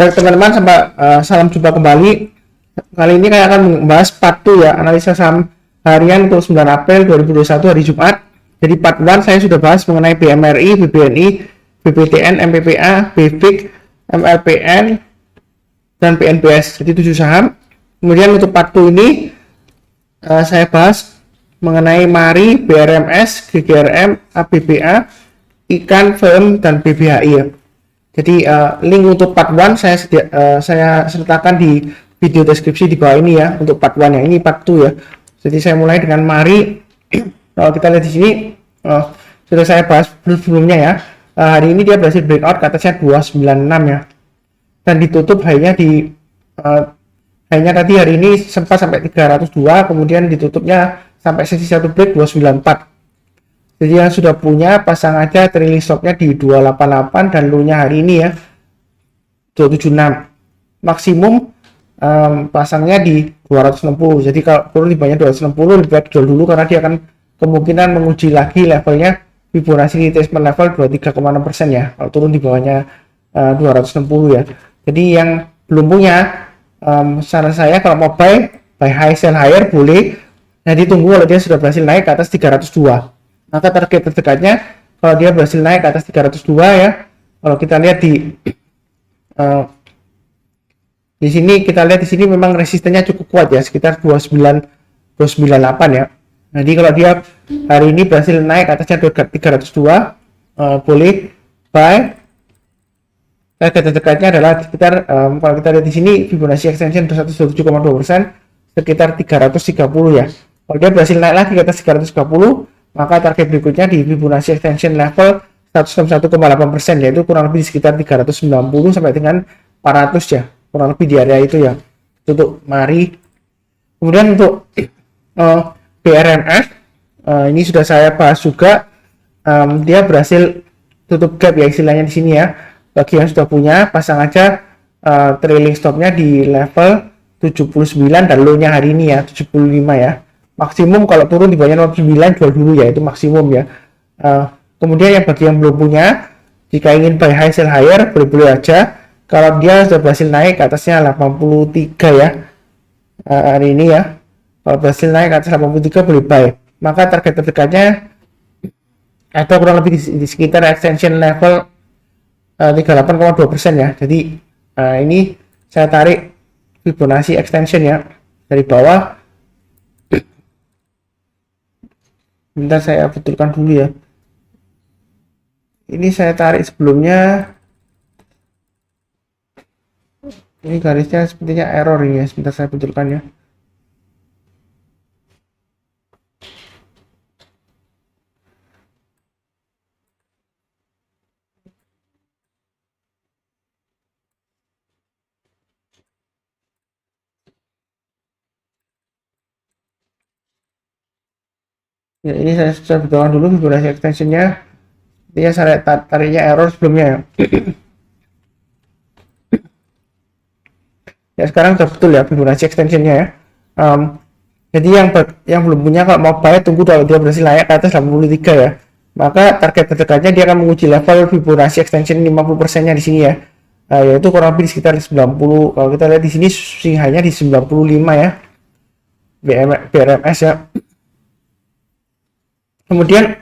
Baik teman-teman, salam jumpa kembali. Kali ini saya akan membahas part 2 ya, analisa saham harian untuk 9 April 2021 hari Jumat. Jadi part 1 saya sudah bahas mengenai BMRI, BBNI, BPTN, MPPA, BFIK, MLPN, dan PNBS. Jadi 7 saham. Kemudian untuk part 2 ini saya bahas mengenai MARI, BRMS, GGRM, ABBA, Ikan, VM, dan BBHI ya. Jadi link untuk part 1 saya sertakan di video deskripsi di bawah ini ya, untuk part 1 yang ini part 2 ya. Jadi saya mulai dengan MARI. Kalau kita lihat di sini sudah saya bahas sebelumnya ya. Hari ini dia berhasil breakout ke atasnya 296 ya. Dan ditutup high-nya high-nya tadi hari ini sempat sampai 302, kemudian ditutupnya sampai sesi 1 break 294. Jadi yang sudah punya pasang aja trailing stopnya di 288 dan low-nya hari ini ya 276. Maksimum pasangnya di 260. Jadi kalau turun di bawahnya 260 lebih baik jual dulu, karena dia akan kemungkinan menguji lagi levelnya Fibonacci retracement level 23,6% ya kalau turun di bawahnya 260 ya. Jadi yang belum punya, saran saya kalau mau buy high sell higher boleh. Jadi tunggu kalau dia sudah berhasil naik ke atas 302. Maka target terdekatnya kalau dia berhasil naik ke atas 302 ya. Kalau kita lihat di sini, kita lihat di sini memang resistennya cukup kuat ya, sekitar 298 ya. Jadi kalau dia hari ini berhasil naik ke atasnya 302, boleh buy. Target terdekatnya adalah sekitar kalau kita lihat di sini Fibonacci extension 107,2%, sekitar 330 ya. Kalau dia berhasil naik lagi ke atas 330, maka target berikutnya di Fibonacci extension level 161,8%, yaitu kurang lebih sekitar 390 sampai dengan 400 ya, kurang lebih di area itu ya. Untuk MARI. Kemudian untuk BRMS, ini sudah saya bahas juga, dia berhasil tutup gap ya istilahnya di sini ya. Bagi yang sudah punya, pasang aja trailing stopnya di level 79 dan low-nya hari ini ya 75 ya. Maksimum kalau turun di bawahnya 69 jual dulu ya, itu maksimum ya. Kemudian yang bagi yang belum punya, jika ingin buy high sell higher boleh-boleh aja. Kalau dia sudah berhasil naik ke atasnya 83 ya hari ini ya, kalau berhasil naik ke atas 83 boleh buy. Maka target terdekatnya atau kurang lebih di sekitar extension level 38,2% ya. Jadi ini saya tarik Fibonacci extension ya dari bawah. Bentar saya betulkan dulu ya. Ini saya tarik sebelumnya. Ini garisnya sepertinya error ini ya. Sebentar saya betulkan ya. Ya, ini saya betulkan dulu Fibonacci extensionnya. Dia saya tariknya error sebelumnya ya. Ya sekarang sudah betul ya Fibonacci extensionnya ya. Jadi yang belum punya, kalau mau buy tunggu kalau dia berhasil naik ke atas 83 ya. Maka target terdekatnya dia akan menguji level Fibonacci extension 50% nya di sini ya. Yaitu kurang lebih sekitar 90. Kalau kita lihat di sini hanya di 95 ya. BRMS ya. Kemudian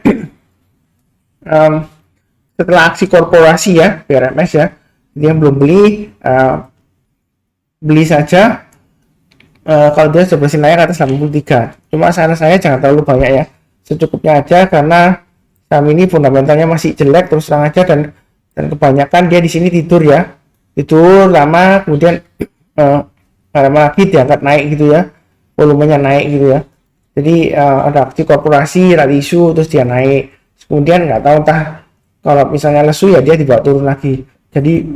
setelah aksi korporasi ya BRMS ya, dia belum beli, beli saja kalau dia sudah berhasil naik ke atas 83. Cuma saran saya jangan terlalu banyak ya, secukupnya aja, karena saham ini fundamentalnya masih jelek terus terang aja, dan kebanyakan dia di sini tidur ya, tidur lama, kemudian lama lagi diangkat naik gitu ya, volumenya naik gitu ya. Jadi ada aksi korporasi, ada isu, terus dia naik, kemudian nggak tahu entah kalau misalnya lesu ya dia dibawa turun lagi. Jadi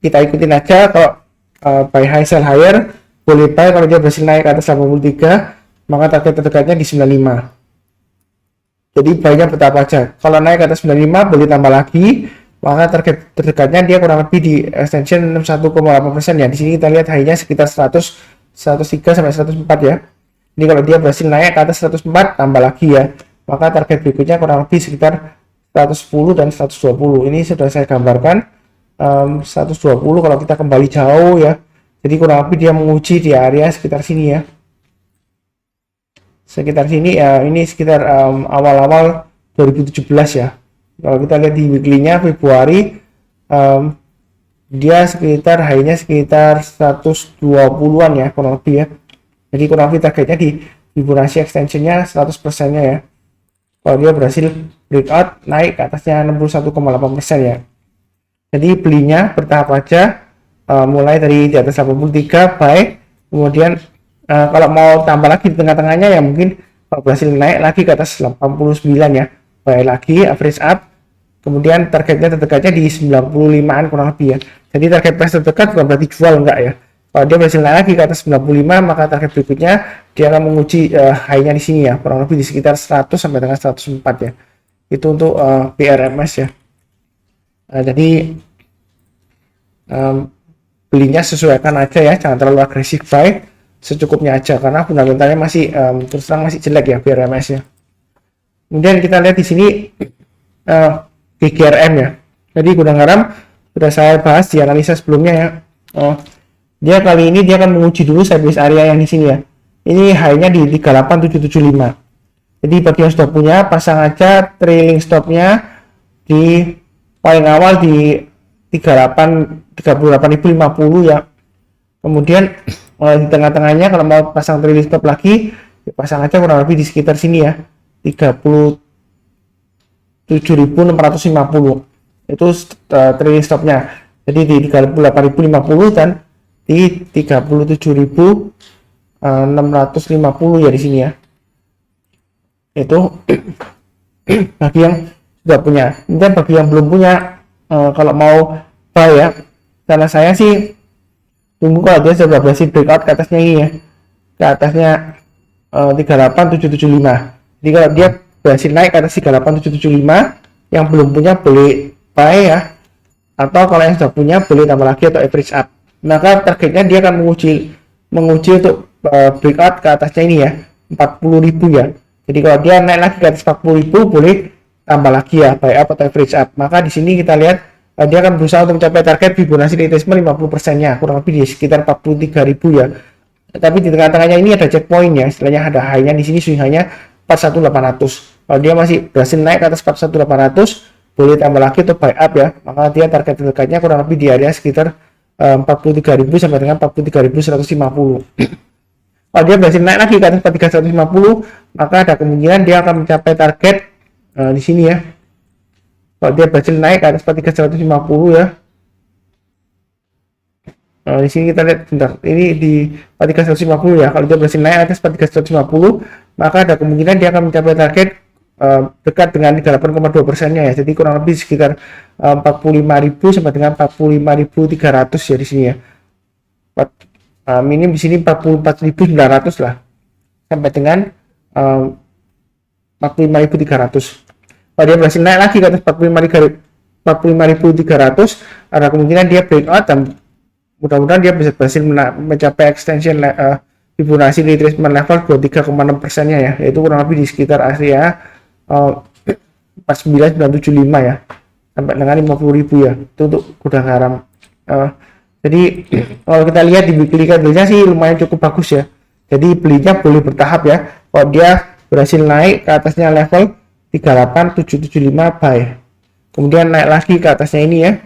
kita ikutin aja. Kalau buy high sell higher boleh buy kalau dia berhasil naik ke atas 83, maka target terdekatnya di 95. Jadi buy-nya bertahap aja. Kalau naik ke atas 95 boleh tambah lagi, maka target terdekatnya dia kurang lebih di extension 61,8% ya. Di sini kita lihat high-nya sekitar 103 sampai 104 ya. Ini kalau dia berhasil naik ke atas 104 tambah lagi ya, maka target berikutnya kurang lebih sekitar 110 dan 120. Ini sudah saya gambarkan 120 kalau kita kembali jauh ya. Jadi kurang lebih dia menguji di area sekitar sini ya. Sekitar sini ya, ini sekitar awal-awal 2017 ya. Kalau kita lihat di weekly-nya Februari, dia sekitar high-nya sekitar 120-an ya kurang lebih ya. Jadi kurang lebih targetnya di Fibonacci extension-nya 100%-nya ya. Kalau dia berhasil breakout naik ke atasnya 61,8% ya. Jadi belinya bertahap aja, mulai dari di atas 83 buy, kemudian kalau mau tambah lagi di tengah-tengahnya ya mungkin kalau berhasil naik lagi ke atas 89 ya, buy lagi average up, kemudian targetnya terdekatnya di 95an kurang lebih ya. Jadi target price terdekat bukan berarti jual enggak ya. Kalau dia berhasil naik lagi ke atas 95, maka target berikutnya dia akan menguji high-nya di sini ya, kurang lebih di sekitar 100 sampai dengan 104 ya. Itu untuk PRMS ya. Jadi belinya sesuaikan aja ya, jangan terlalu agresif buy, secukupnya aja karena fundamentalnya masih terus terang masih jelek ya PRMS ya. Kemudian kita lihat di sini GGRM ya. Jadi gudang garam sudah saya bahas di analisa sebelumnya ya. Dia kali ini dia akan menguji dulu sideways area yang di sini ya. Ini high-nya di 38775. Jadi bagi yang sudah punya, pasang aja trailing stopnya di paling awal di 38.050 ya. Kemudian di tengah-tengahnya kalau mau pasang trailing stop lagi, pasang aja kurang lebih di sekitar sini ya, 37.650. Itu trailing stopnya. Jadi di 38.050 dan di 37.650 ya di sini ya. Itu bagi yang sudah punya. Dan bagi yang belum punya, kalau mau buy ya, karena saya sih tunggu kalau dia sudah berhasil breakout ke atasnya ini ya, ke atasnya 38775. Jadi kalau dia berhasil naik ke atas 38775, yang belum punya boleh buy ya, atau kalau yang sudah punya boleh tambah lagi atau average up. Maka targetnya dia akan menguji untuk breakout ke atasnya ini ya, 40.000 ya. Jadi kalau dia naik lagi ke atas 40.000 boleh tambah lagi ya, buy up atau average up. Maka di sini kita lihat dia akan berusaha untuk mencapai target Fibonacci retracement 50%-nya, kurang lebih di sekitar 43.000 ya. Tapi di tengah-tengahnya ini ada checkpoint ya, istilahnya ada high-nya di sini, swing high-nya 41.800. Kalau dia masih berhasil naik ke atas 41.800, boleh tambah lagi atau buy up ya. Maka dia target terdekatnya kurang lebih di area sekitar 43.000 sampai dengan 43.150. Kalau dia berhasil naik lagi ke atas 43.150, maka ada kemungkinan dia akan mencapai target di sini ya. Kalau dia berhasil naik ke atas 43.150 ya. Di sini kita lihat bentar, ini di 43.150 ya. Kalau dia berhasil naik ke atas 43.150, maka ada kemungkinan dia akan mencapai target dekat dengan 38,2%-nya ya. Jadi kurang lebih sekitar 45.000 sampai dengan 45.300 ya di sini ya. Minim di sini 44.900 lah sampai dengan 45.300. Kalau dia berhasil naik lagi ke atas 45.300, ada kemungkinan dia breakout dan mudah-mudahan dia bisa berhasil mencapai extension Fibonacci retracement level 23,6%-nya ya, yaitu kurang lebih di sekitar area 49.975 ya, sampai dengan 50.000 ya. Itu untuk gudang garam. Jadi kalau kita lihat di weekly candle-nya sih lumayan cukup bagus ya. Jadi belinya boleh bertahap ya. Kalau dia berhasil naik ke atasnya level 38.775 buy, kemudian naik lagi ke atasnya ini ya,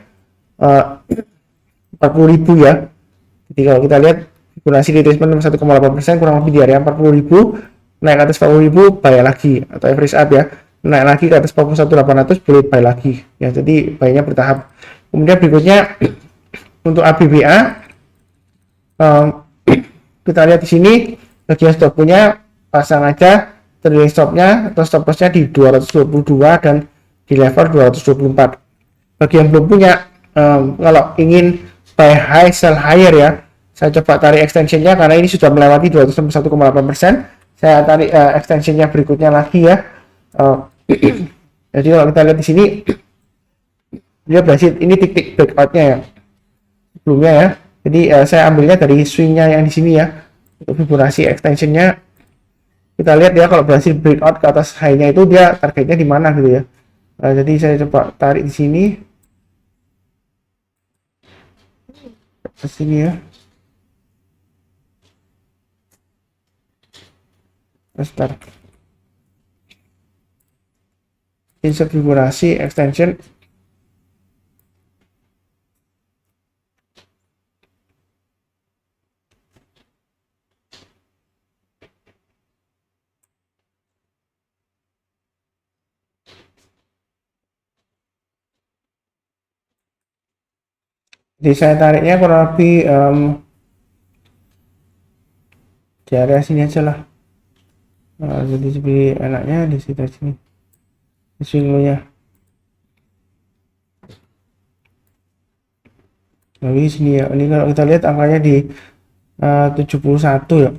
40.000 ya. Jadi kalau kita lihat Fibonacci retracement 1,8%, kurang lebih di area 40.000, naik ke atas 40.000 buy lagi atau average up ya, naik lagi ke atas 41.800 boleh buy lagi ya. Jadi buy-nya bertahap. Kemudian berikutnya untuk ABBA, kita lihat di sini bagi yang sudah punya, pasang aja trailing stopnya atau stop lossnya di 222 dan di level 224. Bagi yang belum punya, kalau ingin buy high sell higher ya, saya coba tarik extensionnya karena ini sudah melewati 261,8%. Saya tarik extensionnya berikutnya lagi ya. Jadi kalau kita lihat di sini, dia berhasil, ini titik breakoutnya ya sebelumnya ya. Jadi saya ambilnya dari swingnya yang di sini ya. Untuk Fibonacci extensionnya kita lihat ya, kalau berhasil breakout ke atas high-nya itu dia targetnya di mana gitu ya. Jadi saya coba tarik di sini. ke sini ya. Start. Insert Fibonacci extension. Jadi saya tariknya kurang lebih di area sini aja lah. Jadi lebih enaknya di sekitar sini. Di swing low-nya. Nah, di sini ya. Ini kalau kita lihat angkanya di 71 ya.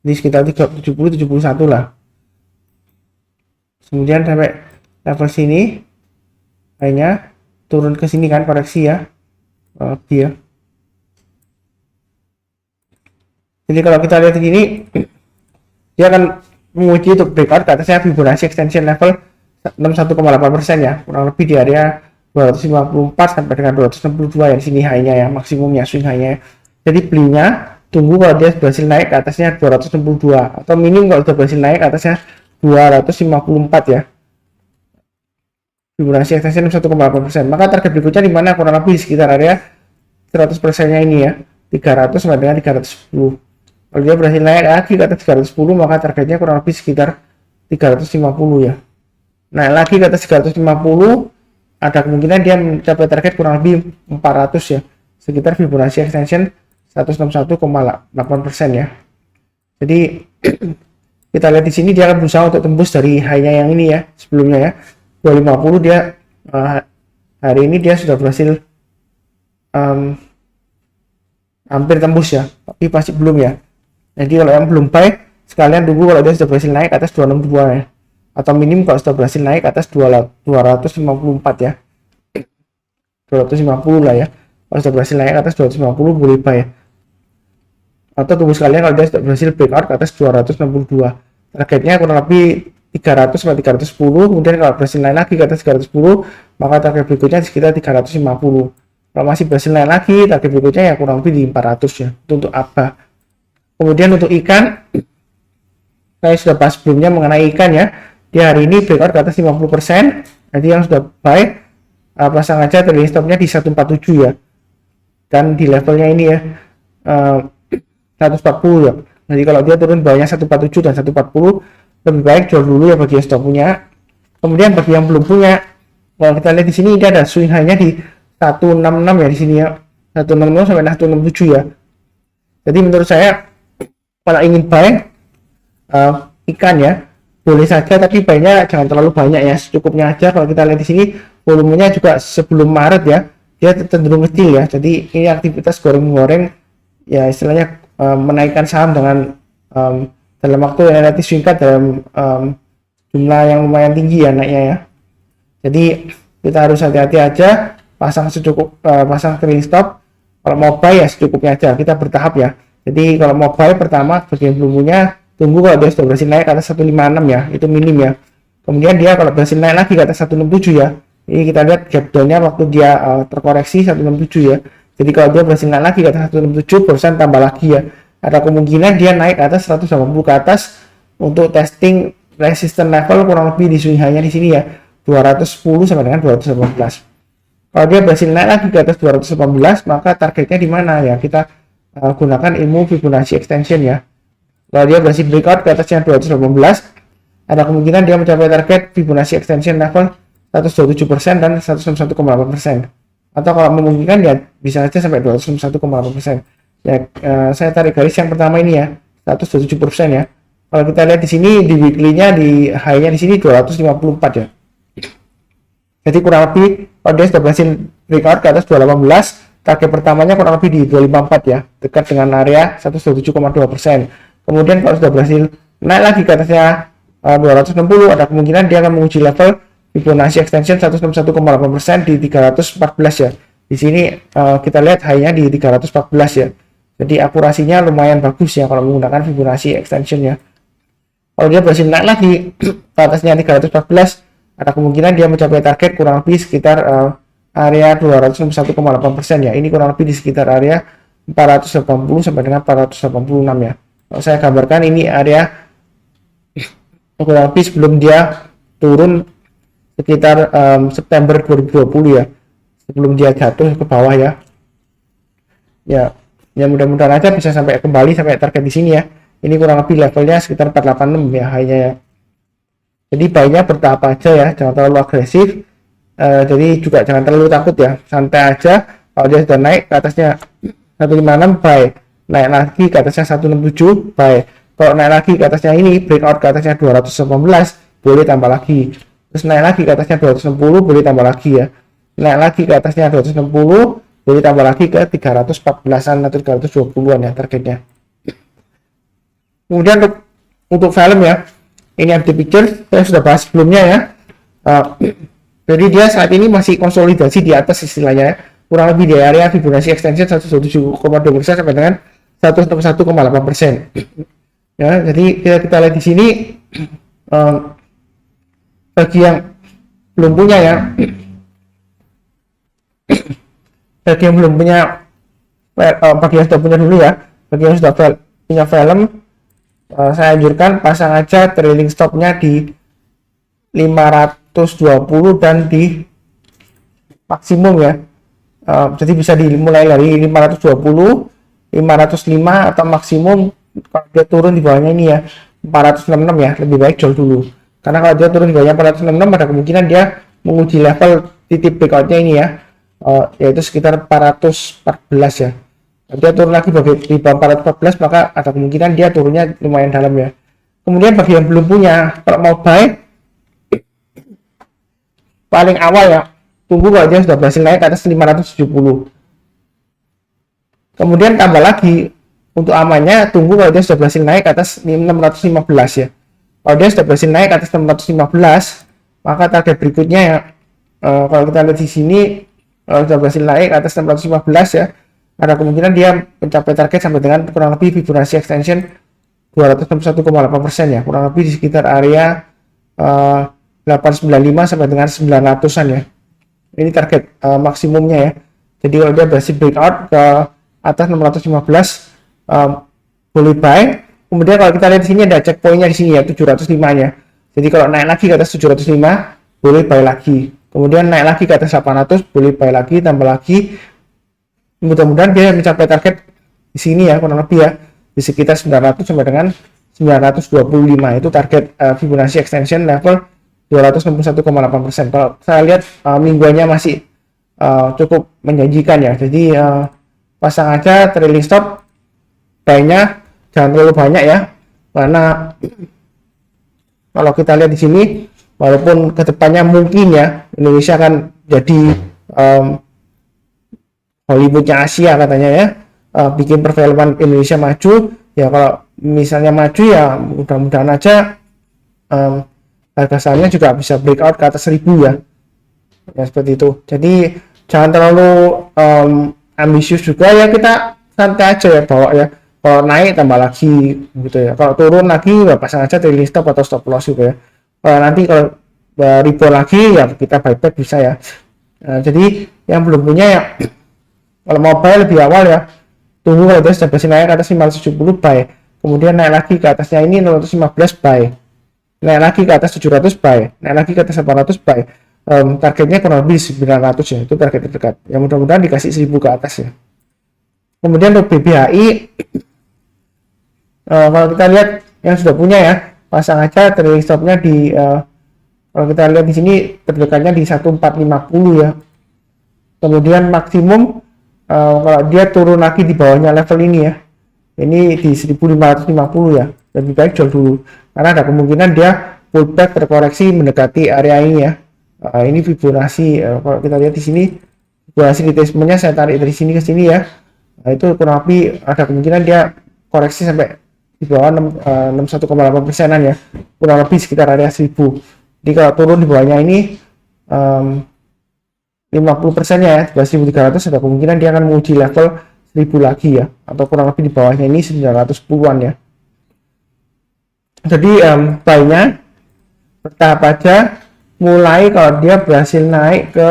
Di sekitar 70-71 lah. Kemudian sampai level sini hanya turun ke sini kan, koreksi ya. Dia. Jadi kalau kita lihat di sini dia akan menguji untuk breakout ke atasnya Fibonacci extension level 61,8% ya, kurang lebih di area 254 sampai dengan 262 ya di sini high-nya ya, maksimumnya swing high-nya. Jadi belinya tunggu kalau dia berhasil naik ke atasnya 262 atau minim kalau sudah berhasil naik ke atasnya 254 ya. Fibonacci extension 1,8%. Maka target berikutnya di mana kurang lebih di sekitar area 100%-nya ini ya, 300 sampai dengan 310. Kalau dia berhasil naik lagi ke atas 310, maka targetnya kurang lebih sekitar 350 ya. Naik lagi ke atas 350, ada kemungkinan dia mencapai target kurang lebih 400 ya, sekitar Fibonacci extension 161,8% ya. Jadi kita lihat di sini dia akan berusaha untuk tembus dari high-nya yang ini ya, sebelumnya ya 250. Dia hari ini dia sudah berhasil hampir tembus ya, tapi pasti belum ya. Jadi kalau yang belum buy sekalian tunggu kalau dia sudah berhasil naik ke atas 262 ya, atau minim kalau sudah berhasil naik ke atas 254 ya, 250 lah ya. Kalau sudah berhasil naik ke atas 250 boleh buy ya, atau tunggu sekalian kalau dia sudah berhasil breakout ke atas 262. Targetnya kurang lebih 300 sampai 310. Kemudian kalau berhasil naik lagi ke atas 310, maka target berikutnya di sekitar 350. Kalau masih berhasil naik lagi, target berikutnya ya kurang lebih di 400 ya. Itu untuk apa? Kemudian untuk ikan, saya sudah bahas sebelumnya mengenai ikan ya. Di hari ini breakout ke atas 50%. Jadi yang sudah buy pasang aja trailing stopnya di 147 ya. Dan di levelnya ini ya 140 ya. Jadi kalau dia turun bawahnya 147 dan 140, lebih baik jual dulu ya bagi yang sudah punya. Kemudian bagi yang belum punya, kalau kita lihat di sini dia ada swing high-nya di 166 ya di sini ya. 166 sampai 167 ya. Jadi menurut saya kalau ingin buy ikan ya boleh saja, tapi buy-nya jangan terlalu banyak ya, secukupnya aja. Kalau kita lihat di sini volumenya juga sebelum Maret ya dia cenderung kecil ya. Jadi ini aktivitas goreng-goreng ya, istilahnya menaikkan saham dengan dalam waktu yang relatif singkat dalam jumlah yang lumayan tinggi ya naiknya ya. Jadi kita harus hati-hati aja, pasang trailing stop. Kalau mau buy ya secukupnya aja, kita bertahap ya. Jadi kalau mau buy pertama bagi yang belum punya, tunggu kalau dia sudah berhasil naik ke atas 156 ya, itu minim ya. Kemudian dia kalau berhasil naik lagi ke atas 167 ya, ini kita lihat gap down-nya waktu dia terkoreksi 167 ya. Jadi kalau dia berhasil naik lagi ke atas 167, barusan tambah lagi ya, ada kemungkinan dia naik ke atas 180 ke atas untuk testing resistance level kurang lebih di swing high-nya di sini ya, 210 sampai dengan 218. Kalau dia berhasil naik lagi ke atas 218, maka targetnya di mana ya, kita gunakan ilmu Fibonacci extension ya. Kalau dia berhasil breakout ke atasnya 218, ada kemungkinan dia mencapai target Fibonacci extension level 127% dan 161,8%. Atau kalau memungkinkan ya bisa saja sampai 261,8%. Ya, saya tarik garis yang pertama ini ya, 127% ya. Kalau kita lihat di sini di weekly-nya, di high-nya di sini 254 ya. Jadi kurang lebih kalau dia sudah berhasil breakout ke atas 218, target pertamanya kurang lebih di 254 ya, dekat dengan area 107,2%. Kemudian kalau sudah berhasil naik lagi ke atasnya 260, ada kemungkinan dia akan menguji level Fibonacci extension 161,8% di 314 ya. Di sini kita lihat high-nya di 314 ya. Jadi akurasinya lumayan bagus ya kalau menggunakan Fibonacci extension ya. Kalau dia berhasil naik lagi ke atasnya 314, ada kemungkinan dia mencapai target kurang lebih sekitar area 261,8% ya. Ini kurang lebih di sekitar area 480 sampai dengan 486 ya. Kalau saya gambarkan ini area kurang lebih sebelum dia turun sekitar September 2020 ya, sebelum dia jatuh ke bawah ya. Ya mudah-mudahan aja bisa sampai kembali sampai target di sini ya. Ini kurang lebih levelnya sekitar 486 ya hanya ya. Jadi baiknya bertahap aja ya, jangan terlalu agresif. Jadi juga jangan terlalu takut ya, santai aja. Kalau dia sudah naik ke atasnya 156 buy, naik lagi ke atasnya 167 buy. Kalau naik lagi ke atasnya ini breakout ke atasnya 218 boleh tambah lagi. Terus naik lagi ke atasnya 260 boleh tambah lagi ya. Naik lagi ke atasnya 260 boleh tambah lagi ke 314an atau 320an ya targetnya. Kemudian untuk film ya, ini FD Picture saya sudah bahas sebelumnya ya. Jadi dia saat ini masih konsolidasi di atas istilahnya ya. Kurang lebih di area Fibonacci extension 127,2% sampai dengan 161,8%. Ya, jadi kita lihat di sini bagi yang belum punya ya, bagi yang belum punya, bagi yang sudah punya dulu ya, bagi yang sudah punya film, saya anjurkan pasang aja trailing stopnya di 520 dan di maksimum ya. Jadi bisa dimulai dari 520, 505 atau maksimum kalau dia turun di bawahnya ini ya 466 ya, lebih baik jual dulu. Karena kalau dia turun di bawahnya 466 ada kemungkinan dia menguji level titik breakoutnya ini ya, yaitu sekitar 414 ya. Kalau dia turun lagi di bawah 414 maka ada kemungkinan dia turunnya lumayan dalam ya. Kemudian bagi yang belum punya, kalau mau buy paling awal ya, tunggu kalau dia sudah berhasil naik ke atas 570. Kemudian tambah lagi untuk amannya, tunggu kalau dia sudah berhasil naik ke atas 615 ya. Kalau dia sudah berhasil naik ke atas 615, maka target berikutnya ya, kalau kita lihat di sini, kalau sudah berhasil naik ke atas 615 ya, ada kemungkinan dia mencapai target sampai dengan kurang lebih Fibonacci extension 261,8% ya, kurang lebih di sekitar area 895 sampai dengan 900-an ya. Ini target maksimumnya ya. Jadi kalau dia berhasil breakout ke atas 615, boleh buy. Kemudian kalau kita lihat di sini ada checkpointnya di sini ya, 705-nya. Jadi kalau naik lagi ke atas 705, boleh buy lagi. Kemudian naik lagi ke atas 800, boleh buy lagi, tambah lagi. Mudah-mudahan dia mencapai target di sini ya, kurang lebih ya, di sekitar 900 sampai dengan 925 itu target Fibonacci extension level 261,8%. Kalau saya lihat mingguannya masih cukup menjanjikan ya. Jadi pasang aja trailing stop, buy-nya jangan terlalu banyak ya, karena kalau kita lihat di sini, walaupun kedepannya mungkin ya Indonesia akan jadi Hollywoodnya Asia katanya ya, bikin perfilman Indonesia maju ya. Kalau misalnya maju ya mudah-mudahan aja harga sahamnya juga bisa breakout ke atas 1000 ya, ya seperti itu. Jadi jangan terlalu ambisius juga ya, kita santai aja ya, bawa ya. Kalau naik tambah lagi gitu ya, kalau turun lagi ya pasang aja trailing stop atau stop loss gitu ya. Nanti kalau rebound lagi ya kita buy back bisa ya. Jadi yang belum punya ya, kalau mau buy lebih awal ya, tunggu kalau dia sudah berhasil naik ke atas 570 buy, kemudian naik lagi ke atasnya ini 615 buy, naik lagi ke atas 700 buy, naik lagi ke atas 800 buy. Targetnya kurang lebih 900 ya, itu target terdekat ya, mudah-mudahan dikasih 1000 ke atas ya. Kemudian untuk BBHI, kalau kita lihat yang sudah punya ya, pasang aja trailing stopnya di kalau kita lihat di sini terdekatnya di 1450 ya. Kemudian maksimum kalau dia turun lagi di bawahnya level ini ya, ini di 1550 ya, lebih baik jual dulu karena ada kemungkinan dia pullback terkoreksi mendekati area ini ya. Ini Fibonacci, kalau kita lihat di sini Fibonacci retracementnya saya tarik dari sini ke sini ya, itu kurang lebih ada kemungkinan dia koreksi sampai di bawah 61,8%an ya, kurang lebih sekitar area 1000. Jadi kalau turun di bawahnya ini 50% ya, 11.300, ada kemungkinan dia akan menguji level 1000 lagi ya, atau kurang lebih di bawahnya ini 910-an ya. Jadi buy-nya bertahap aja, mulai kalau dia berhasil naik ke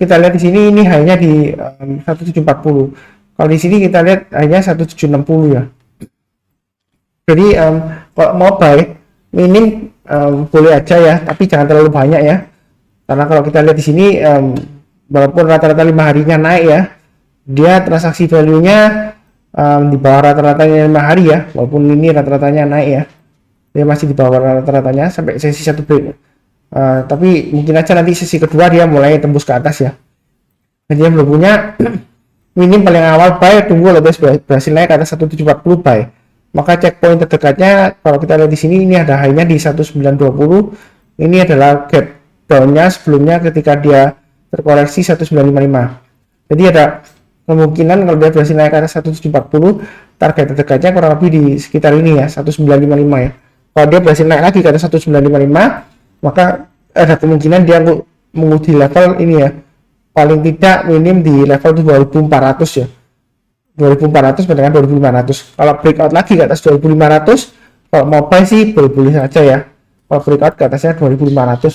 kita lihat di sini ini hanya di 1740. Kalau di sini kita lihat hanya 1760 ya. Jadi kalau mau buy minim boleh aja ya, tapi jangan terlalu banyak ya. Karena kalau kita lihat di sini walaupun rata-rata 5 harinya naik ya, dia transaksi value-nya di bawah rata-ratanya 5 hari ya, walaupun ini rata-ratanya naik ya. Dia masih di bawah rata-ratanya sampai sesi 1 break. Tapi mungkin aja nanti sesi kedua dia mulai tembus ke atas ya. Jadi yang belum punya minim paling awal buy, tunggu lebih berhasil naik ke atas 1740 buy. Maka checkpoint terdekatnya kalau kita lihat di sini ini ada high-nya di 1920. Ini adalah gap down-nya sebelumnya ketika dia terkoreksi 1955. Jadi ada kemungkinan kalau dia berhasil naik ke atas 1740, target terdekatnya kurang lebih di sekitar ini ya, 1955 ya. Kalau dia berhasil naik lagi ke atas 1955, maka ada kemungkinan dia menguji level ini ya, paling tidak minim di level 2400 ya, 2400 dengan 2500. Kalau breakout lagi ke atas 2500, kalau mau buy sih boleh-boleh saja ya. Kalau breakout ke atasnya 2500,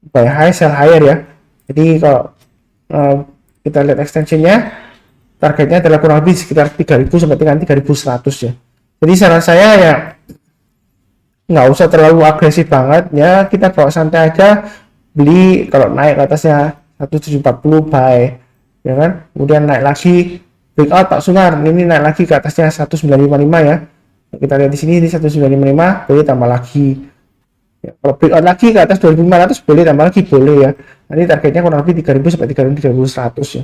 buy high sell higher ya. Jadi kalau kita lihat extensionnya, targetnya adalah kurang lebih sekitar 3000 sampai dengan 3100 ya. Jadi saran saya ya nggak usah terlalu agresif banget ya, kita bawa santai aja, beli kalau naik ke atasnya 1740 buy ya kan, kemudian naik lagi breakout Pak Sunar, ini naik lagi ke atasnya 1955 ya, kita lihat di sini di 1955 boleh tambah lagi ya. Kalau breakout lagi ke atas 2500 boleh tambah lagi, boleh ya. Nanti targetnya kurang lebih 3000 sampai 3100 ya.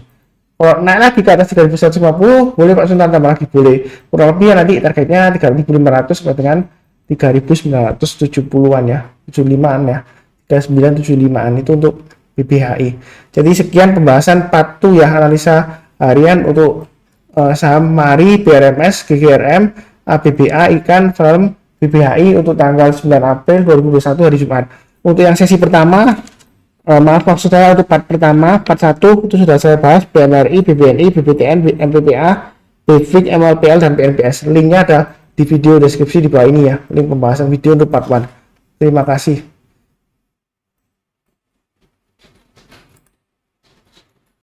Kalau naik lagi ke atas 3150 boleh Pak Sunar tambah lagi, boleh, kurang lebih ya nanti targetnya 3500 sampai dengan 3970-an ya, 75-an ya, 3975-an itu untuk BBHI. Jadi sekian pembahasan part 2 ya, analisa harian untuk saham Mari, BRMS, GGRM, ABBA, Ikan, Firm, BBHI untuk tanggal 9 April 2021 hari Jumat. Untuk yang sesi pertama, maksud saya untuk part pertama, part 1 itu sudah saya bahas BMRI, BBNI, BBTN, MPPA, BFIT, MLPL, dan PNPS. Linknya ada di video deskripsi di bawah ini ya, link pembahasan video untuk part 1. Terima kasih.